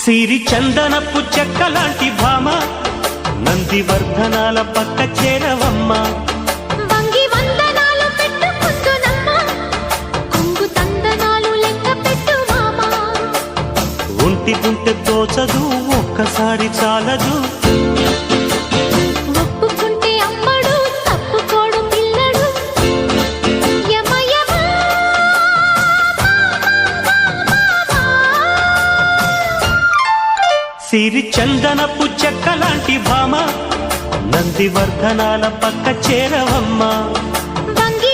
సిరి చందనపు చెక్కలాంటి భామ నందివర్ధనాల పక్క చేరవమ్మ. వంగి వందనాలు పెట్టుకుందునమ్మ కొంగు తందనాలు లెక్క పెట్టు మామ. ఒంటి గుంటె తోచదు ఒక్కసారి చాలదు ఒప్పుకుంటే అమ్మడు తప్పుకోడు పిల్లడు యమ యమ. సిరి చందనపు చెక్కలాంటి భామ నందివర్ధనాల పక్క చేరవమ్మ. వంగి